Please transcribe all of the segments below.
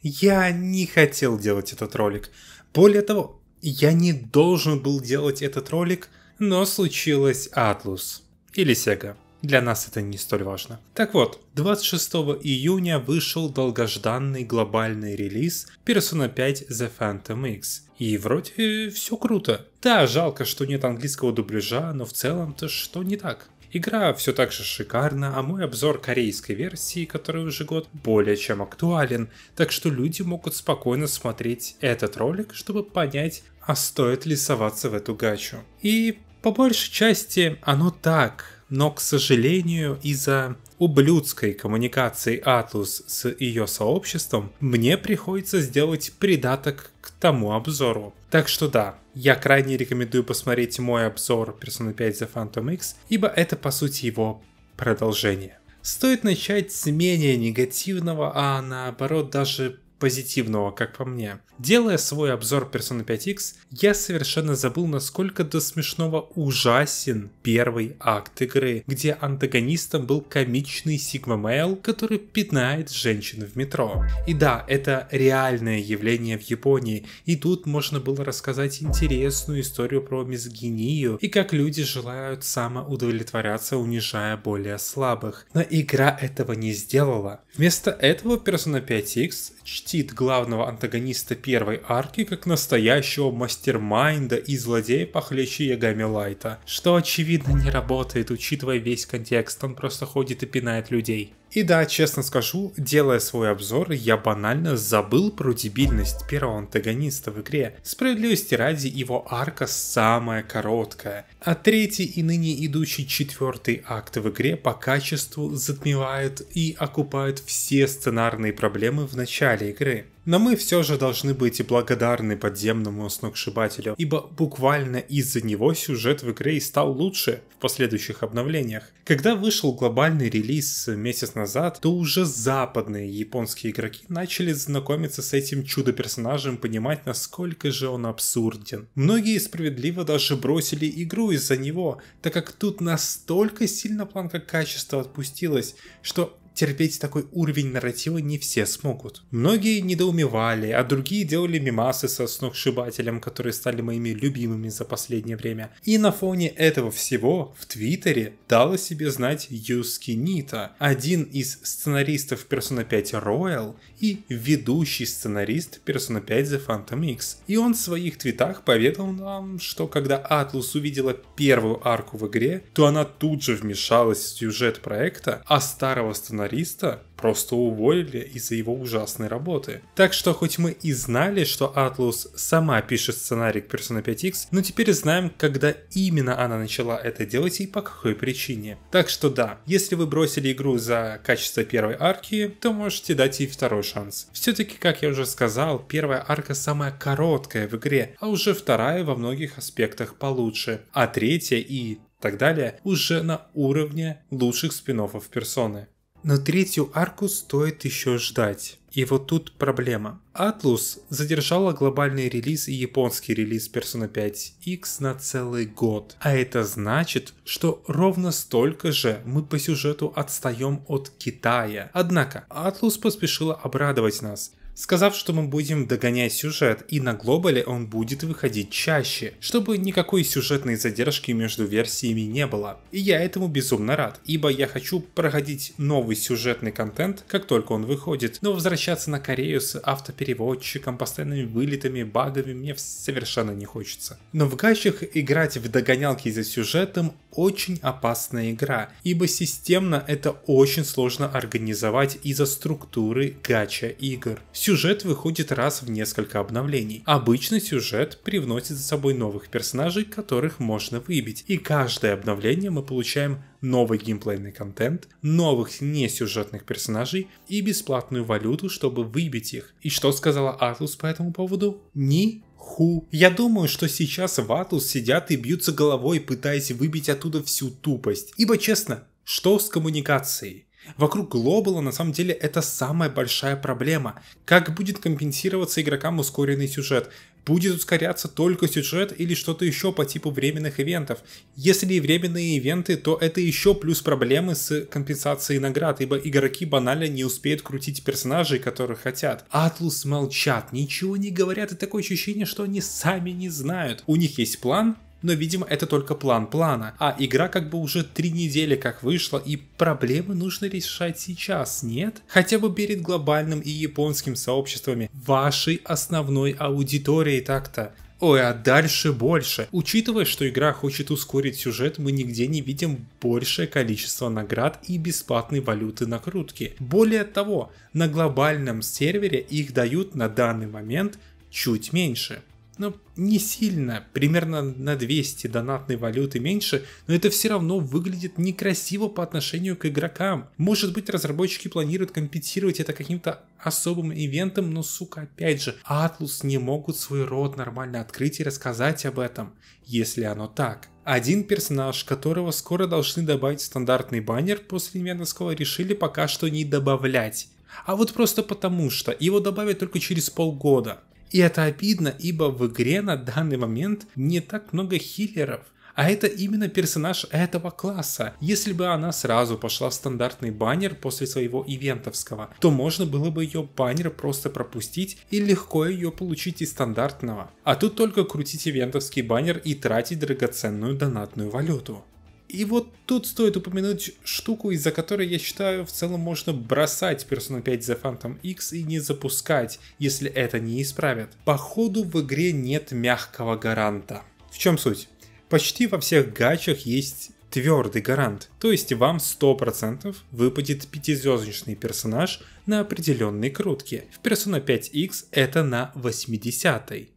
Я не хотел делать этот ролик. Более того, я не должен был делать этот ролик, но случилось Atlus. Или Sega. Для нас это не столь важно. Так вот, 26 июня вышел долгожданный глобальный релиз Persona 5 The Phantom X. И вроде все круто. Да, жалко, что нет английского дубляжа, но в целом-то что не так? Игра все так же шикарна, а мой обзор корейской версии, который уже год, более чем актуален, так что люди могут спокойно смотреть этот ролик, чтобы понять, а стоит ли соваться в эту гачу. И по большей части оно так, но, к сожалению, из-за ублюдской коммуникации Atlus с ее сообществом, мне приходится сделать придаток к тому обзору. Так что да, я крайне рекомендую посмотреть мой обзор Persona 5 The Phantom X, ибо это по сути его продолжение. Стоит начать с менее негативного, а наоборот даже позитивного, как по мне. Делая свой обзор Persona 5 X, я совершенно забыл, насколько до смешного ужасен первый акт игры, где антагонистом был комичный Sigma Male, который пинает женщин в метро. И да, это реальное явление в Японии, и тут можно было рассказать интересную историю про мизогинию и как люди желают самоудовлетворяться, унижая более слабых. Но игра этого не сделала. Вместо этого Persona 5 X чтит главного антагониста первой арки как настоящего мастермайнда и злодея похлеще Ягами Лайта, что очевидно не работает, учитывая весь контекст, он просто ходит и пинает людей. И да, честно скажу, делая свой обзор, я банально забыл про дебильность первого антагониста в игре. Справедливости ради, его арка самая короткая, а третий и ныне идущий четвертый акт в игре по качеству затмевает и окупает все сценарные проблемы в начале игры. Но мы все же должны быть благодарны подземному сногсшибателю, ибо буквально из-за него сюжет в игре и стал лучше в последующих обновлениях. Когда вышел глобальный релиз месяц назад, то уже западные японские игроки начали знакомиться с этим чудо-персонажем, понимать, насколько же он абсурден. Многие справедливо даже бросили игру из-за него, так как тут настолько сильно планка качества отпустилась, что терпеть такой уровень нарратива не все смогут. Многие недоумевали, а другие делали мемасы со сногсшибателем, которые стали моими любимыми за последнее время. И на фоне этого всего в Твиттере дал о себе знать Юски Нита, один из сценаристов Persona 5 Royal и ведущий сценарист Persona 5 The Phantom X. И он в своих твитах поведал нам, что когда Atlus увидела первую арку в игре, то она тут же вмешалась в сюжет проекта, а старого сценариста просто уволили из-за его ужасной работы. Так что хоть мы и знали, что Atlus сама пишет сценарий к Persona 5 X, но теперь знаем, когда именно она начала это делать и по какой причине. Так что да, если вы бросили игру за качество первой арки, то можете дать ей второй шанс. Все-таки, как я уже сказал, первая арка самая короткая в игре, а уже вторая во многих аспектах получше, а третья и так далее уже на уровне лучших спин-оффов персоны. Но третью арку стоит еще ждать. И вот тут проблема. Atlus задержала глобальный релиз и японский релиз Persona 5 X на целый год. А это значит, что ровно столько же мы по сюжету отстаем от Китая. Однако Atlus поспешила обрадовать нас, сказав, что мы будем догонять сюжет, и на глобале он будет выходить чаще, чтобы никакой сюжетной задержки между версиями не было. И я этому безумно рад, ибо я хочу проходить новый сюжетный контент, как только он выходит, но возвращаться на Корею с автопереводчиком, постоянными вылетами, багами мне совершенно не хочется. Но в гачах играть в догонялки за сюжетом очень опасная игра, ибо системно это очень сложно организовать из-за структуры гача игр. Сюжет выходит раз в несколько обновлений. Обычно сюжет привносит за собой новых персонажей, которых можно выбить. И каждое обновление мы получаем новый геймплейный контент, новых несюжетных персонажей и бесплатную валюту, чтобы выбить их. И что сказала Atlus по этому поводу? Я думаю, что сейчас в Atlus сидят и бьются головой, пытаясь выбить оттуда всю тупость. Ибо честно, что с коммуникацией? Вокруг глобала на самом деле это самая большая проблема. Как будет компенсироваться игрокам ускоренный сюжет? Будет ускоряться только сюжет или что-то еще по типу временных ивентов? Если и временные ивенты, то это еще плюс проблемы с компенсацией наград, ибо игроки банально не успеют крутить персонажей, которых хотят. Atlus молчат, ничего не говорят, и такое ощущение, что они сами не знают. У них есть план, но, видимо, это только план плана, а игра как бы уже 3 недели как вышла, и проблемы нужно решать сейчас, нет? Хотя бы перед глобальным и японским сообществами, вашей основной аудиторией так-то. Ой, а дальше больше. Учитывая, что игра хочет ускорить сюжет, мы нигде не видим большее количество наград и бесплатной валюты накрутки. Более того, на глобальном сервере их дают на данный момент чуть меньше. Ну, не сильно, примерно на 200 донатной валюты меньше, но это все равно выглядит некрасиво по отношению к игрокам. Может быть, разработчики планируют компенсировать это каким-то особым ивентом, но, сука, опять же, Atlus не могут свой рот нормально открыть и рассказать об этом, если оно так. Один персонаж, которого скоро должны добавить в стандартный баннер после ивентовского, решили пока что не добавлять. А вот просто потому, что его добавят только через полгода. И это обидно, ибо в игре на данный момент не так много хиллеров. А это именно персонаж этого класса. Если бы она сразу пошла в стандартный баннер после своего ивентовского, то можно было бы ее баннер просто пропустить и легко ее получить из стандартного. А тут только крутить ивентовский баннер и тратить драгоценную донатную валюту. И вот тут стоит упомянуть штуку, из-за которой, я считаю, в целом можно бросать Persona 5 The Phantom X и не запускать, если это не исправят. Походу в игре нет мягкого гаранта. В чем суть? Почти во всех гачах есть твердый гарант, то есть вам 100% выпадет 5-звездочный персонаж на определенной крутке. В Persona 5X это на 80-й.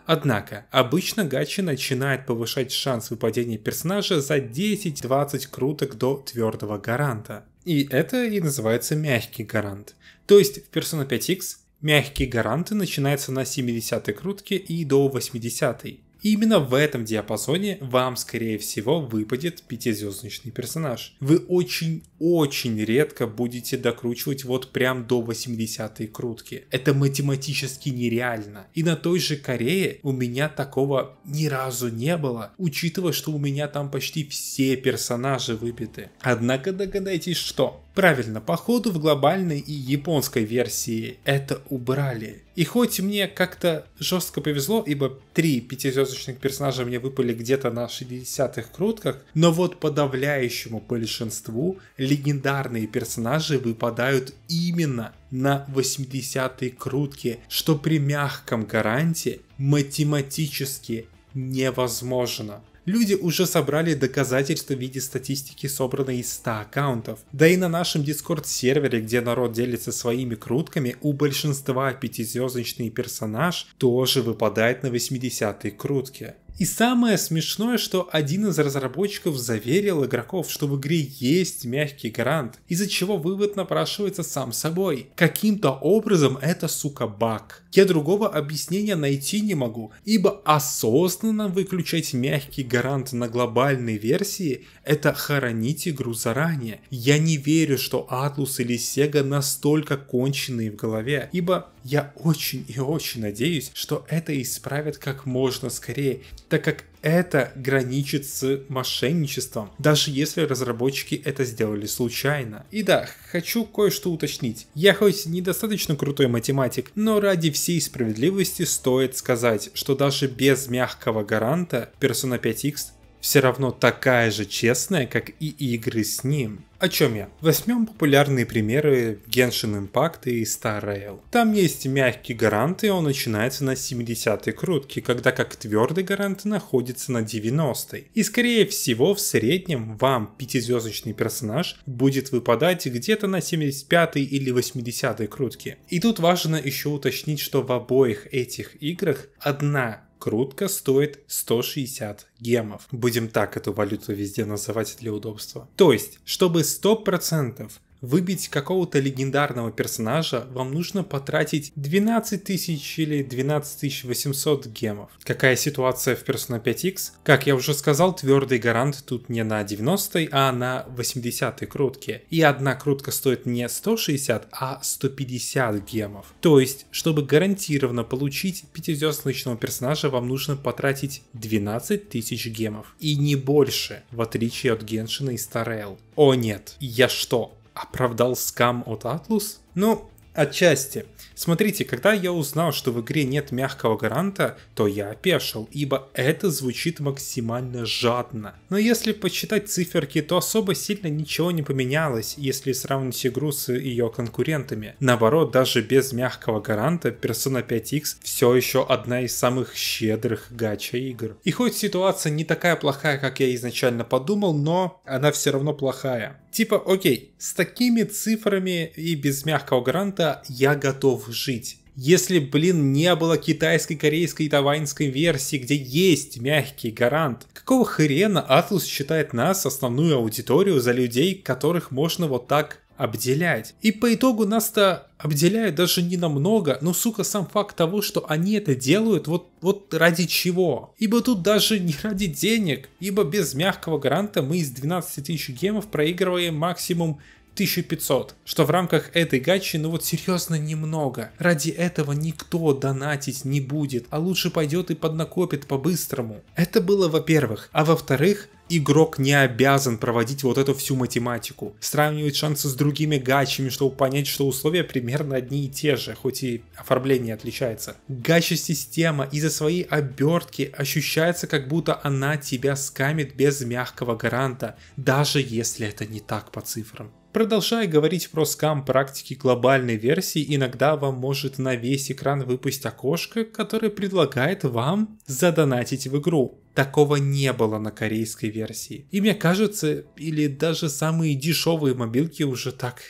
Однако, обычно гачи начинает повышать шанс выпадения персонажа за 10-20 круток до твердого гаранта. И это и называется мягкий гарант. То есть в Persona 5X мягкие гаранты начинаются на 70-й крутке и до 80-й. И именно в этом диапазоне вам, скорее всего, выпадет 5-звездочный персонаж. Вы очень-очень редко будете докручивать вот прям до 80-й крутки. Это математически нереально. И на той же Корее у меня такого ни разу не было, учитывая, что у меня там почти все персонажи выбиты. Однако догадайтесь, что? Правильно, походу в глобальной и японской версии это убрали. И хоть мне как-то жестко повезло, ибо 3 5-звездочных персонажа мне выпали где-то на 60-х крутках, но вот подавляющему большинству легендарные персонажи выпадают именно на 80-й крутке, что при мягком гаранте математически невозможно. Люди уже собрали доказательства в виде статистики, собранной из 100 аккаунтов. Да и на нашем Discord сервере, где народ делится своими крутками, у большинства 5-звездочный персонаж тоже выпадает на 80-й крутке. И самое смешное, что один из разработчиков заверил игроков, что в игре есть мягкий гарант, из-за чего вывод напрашивается сам собой. Каким-то образом это, сука, баг. Я другого объяснения найти не могу, ибо осознанно выключать мягкий гарант на глобальной версии — это хоронить игру заранее. Я не верю, что Atlus или Sega настолько конченые в голове, ибо я очень и очень надеюсь, что это исправят как можно скорее, так как это граничит с мошенничеством, даже если разработчики это сделали случайно. И да, хочу кое-что уточнить. Я хоть недостаточно крутой математик, но ради всей справедливости стоит сказать, что даже без мягкого гаранта Persona 5X все равно такая же честная, как и игры с ним. О чем я? Возьмем популярные примеры Genshin Impact и Star Rail. Там есть мягкий гарант, и он начинается на 70-й крутке, когда как твердый гарант находится на 90-й. И скорее всего в среднем вам 5-звездочный персонаж будет выпадать где-то на 75-й или 80-й крутке. И тут важно еще уточнить, что в обоих этих играх одна крутка стоит 160 гемов. Будем так эту валюту везде называть для удобства. То есть, чтобы 100% выбить какого-то легендарного персонажа, вам нужно потратить 12 тысяч или 12 800 гемов. Какая ситуация в Persona 5X? Как я уже сказал, твердый гарант тут не на 90-й, а на 80-й крутке. И одна крутка стоит не 160, а 150 гемов. То есть, чтобы гарантированно получить 5-звездочного персонажа, вам нужно потратить 12 тысяч гемов. И не больше, в отличие от Геншина и Star Rail. О нет, я что, оправдал скам от Atlus? Ну, отчасти. Смотрите, когда я узнал, что в игре нет мягкого гаранта, то я опешил, ибо это звучит максимально жадно. Но если почитать циферки, то особо сильно ничего не поменялось, если сравнить игру с ее конкурентами. Наоборот, даже без мягкого гаранта Persona 5X все еще одна из самых щедрых гача игр. И хоть ситуация не такая плохая, как я изначально подумал, но она все равно плохая. Типа, окей, с такими цифрами и без мягкого гаранта я готов жить. Если, не было китайской, корейской и тайваньской версии, где есть мягкий гарант, какого хрена Atlus считает нас, основную аудиторию, за людей, которых можно вот так обделять? И по итогу нас-то обделяют даже не намного, но, сука, сам факт того, что они это делают, вот ради чего? Ибо тут даже не ради денег, ибо без мягкого гаранта мы из 12 тысяч гемов проигрываем максимум 1500, что в рамках этой гачи, серьезно немного. Ради этого никто донатить не будет, а лучше пойдет и поднакопит по-быстрому. Это было во-первых. А во-вторых, игрок не обязан проводить вот эту всю математику, сравнивать шансы с другими гачами, чтобы понять, что условия примерно одни и те же, хоть и оформление отличается. Гача-система из-за своей обертки ощущается, как будто она тебя скамит без мягкого гаранта, даже если это не так по цифрам. Продолжая говорить про скам практики глобальной версии, иногда вам может на весь экран выпасть окошко, которое предлагает вам задонатить в игру. Такого не было на корейской версии. И мне кажется, или даже самые дешевые мобилки уже так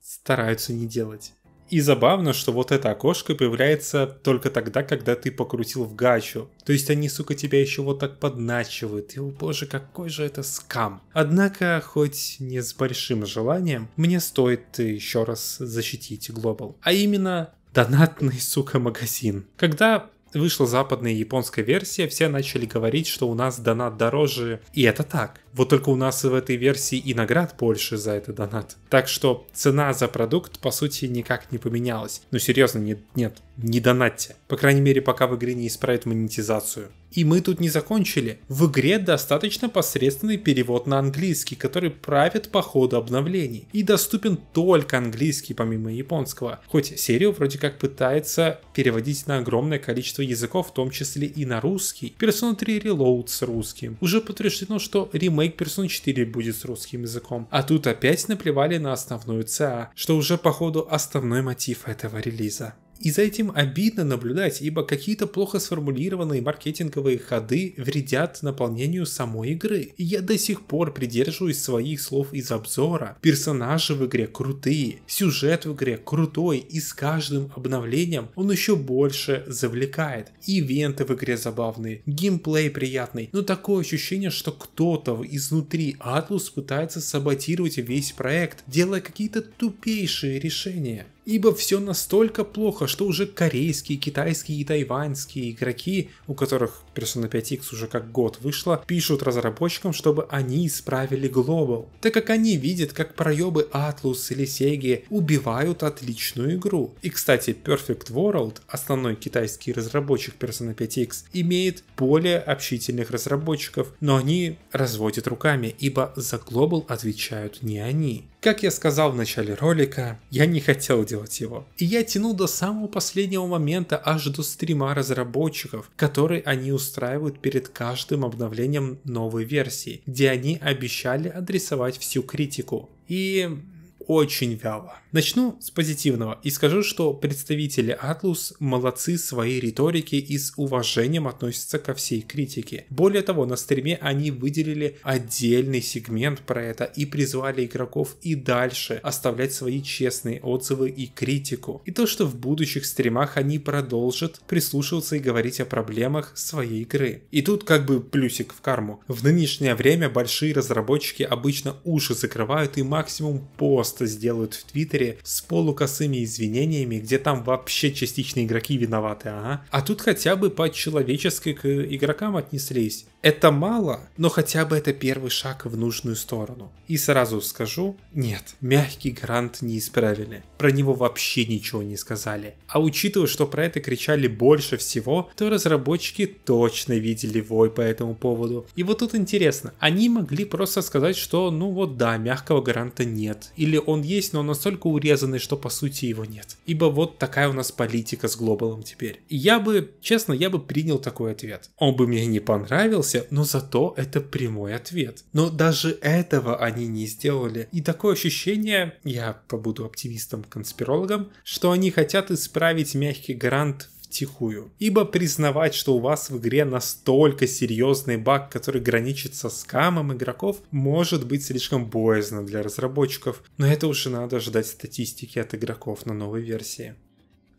стараются не делать. И забавно, что вот это окошко появляется только тогда, когда ты покрутил в гачу. То есть они, сука, тебя еще вот так подначивают. И, о боже, какой же это скам. Однако, хоть не с большим желанием, мне стоит еще раз защитить Global. А именно, донатный, сука, магазин. Когда вышла западная и японская версия, все начали говорить, что у нас донат дороже. И это так. Вот только у нас в этой версии и наград больше за этот донат. Так что цена за продукт, по сути, никак не поменялась. Ну серьезно, нет, не донатьте. По крайней мере, пока в игре не исправят монетизацию. И мы тут не закончили. В игре достаточно посредственный перевод на английский, который правит по ходу обновлений. И доступен только английский, помимо японского. Хоть серию вроде как пытается переводить на огромное количество языков, в том числе и на русский. Persona 3 Reload с русским. Уже подтверждено, что ремейк Persona 4 будет с русским языком. А тут опять наплевали на основную ЦА, что уже по ходу основной мотив этого релиза. И за этим обидно наблюдать, ибо какие-то плохо сформулированные маркетинговые ходы вредят наполнению самой игры. И я до сих пор придерживаюсь своих слов из обзора. Персонажи в игре крутые, сюжет в игре крутой, и с каждым обновлением он еще больше завлекает. Ивенты в игре забавные, геймплей приятный, но такое ощущение, что кто-то изнутри Atlus пытается саботировать весь проект, делая какие-то тупейшие решения. Ибо все настолько плохо, что уже корейские, китайские и тайваньские игроки, у которых Persona 5X уже как год вышла, пишут разработчикам, чтобы они исправили Global, так как они видят, как проебы Atlus или Sega убивают отличную игру. И кстати, Perfect World, основной китайский разработчик Persona 5X, имеет более общительных разработчиков, но они разводят руками, ибо за Global отвечают не они. Как я сказал в начале ролика, я не хотел делать его. И я тянул до самого последнего момента, аж до стрима разработчиков, который они устраивают перед каждым обновлением новой версии, где они обещали адресовать всю критику. И очень вяло. Начну с позитивного и скажу, что представители Atlus молодцы в своей риторике и с уважением относятся ко всей критике. Более того, на стриме они выделили отдельный сегмент про это и призвали игроков и дальше оставлять свои честные отзывы и критику. И то, что в будущих стримах они продолжат прислушиваться и говорить о проблемах своей игры. И тут как бы плюсик в карму. В нынешнее время большие разработчики обычно уши закрывают и максимум пост просто сделают в Твиттере с полукосыми извинениями, где там вообще частично игроки виноваты, ага. А тут хотя бы по-человечески к игрокам отнеслись. Это мало, но хотя бы это первый шаг в нужную сторону. И сразу скажу, нет, мягкий грант не исправили. Про него вообще ничего не сказали. А учитывая, что про это кричали больше всего, то разработчики точно видели вой по этому поводу. И вот тут интересно, они могли просто сказать, что ну вот да, мягкого гранта нет. Или он есть, но он настолько урезанный, что по сути его нет. Ибо вот такая у нас политика с глобалом теперь. И я бы принял такой ответ. Он бы мне не понравился, но зато это прямой ответ. Но даже этого они не сделали. И такое ощущение, я побуду оптимистом-конспирологом, что они хотят исправить мягкий грант втихую. Ибо признавать, что у вас в игре настолько серьезный баг, который граничит со скамом игроков, может быть слишком боязно для разработчиков. Но это уже надо ждать статистики от игроков на новой версии.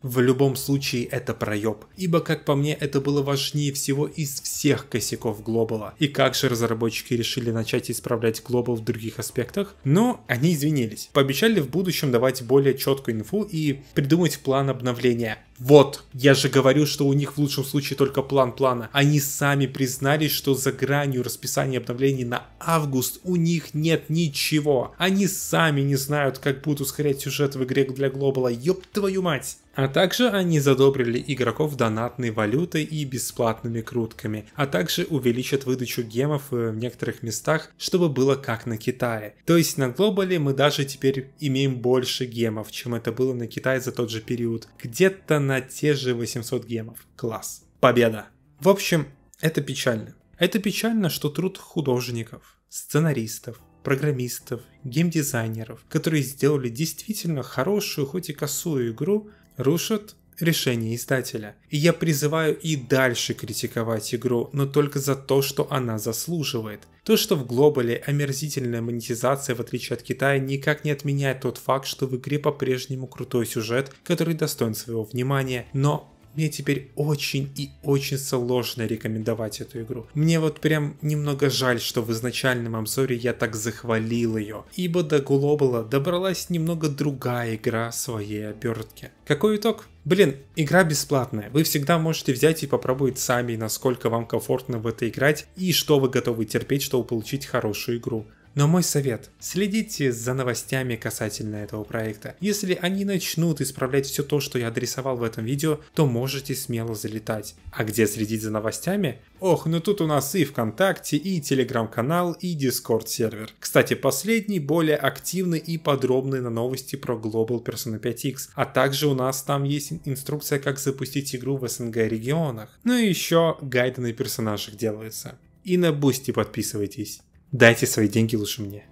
В любом случае это проеб, ибо, как по мне, это было важнее всего из всех косяков глобала. И как же разработчики решили начать исправлять глобал в других аспектах? Но они извинились. Пообещали в будущем давать более четкую инфу и придумать план обновления. Вот, я же говорю, что у них в лучшем случае только план плана. Они сами признались, что за гранью расписания обновлений на август у них нет ничего. Они сами не знают, как будут ускорять сюжет в игре для глобала, ёб твою мать. А также они задобрили игроков донатной валютой и бесплатными крутками, а также увеличат выдачу гемов в некоторых местах, чтобы было как на Китае. То есть на глобале мы даже теперь имеем больше гемов, чем это было на Китае за тот же период. Где-то на те же 800 гемов. Класс. Победа. В общем, это печально. Это печально, что труд художников, сценаристов, программистов, геймдизайнеров, которые сделали действительно хорошую, хоть и косую игру, рушат решение издателя. И я призываю и дальше критиковать игру, но только за то, что она заслуживает. То, что в глобале омерзительная монетизация, в отличие от Китая, никак не отменяет тот факт, что в игре по-прежнему крутой сюжет, который достоин своего внимания, но мне теперь очень и очень сложно рекомендовать эту игру. Мне вот прям немного жаль, что в изначальном обзоре я так захвалил ее, ибо до глобала добралась немного другая игра своей обертки. Какой итог? Блин, игра бесплатная. Вы всегда можете взять и попробовать сами, насколько вам комфортно в это играть и что вы готовы терпеть, чтобы получить хорошую игру. Но мой совет – следите за новостями касательно этого проекта. Если они начнут исправлять все то, что я адресовал в этом видео, то можете смело залетать. А где следить за новостями? Ох, ну тут у нас и ВКонтакте, и Телеграм-канал, и Дискорд сервер. Кстати, последний более активный и подробный на новости про Global Persona 5X. А также у нас там есть инструкция, как запустить игру в СНГ регионах. Ну и еще гайды на персонажах делаются. И на Бусти подписывайтесь. Дайте свои деньги лучше мне.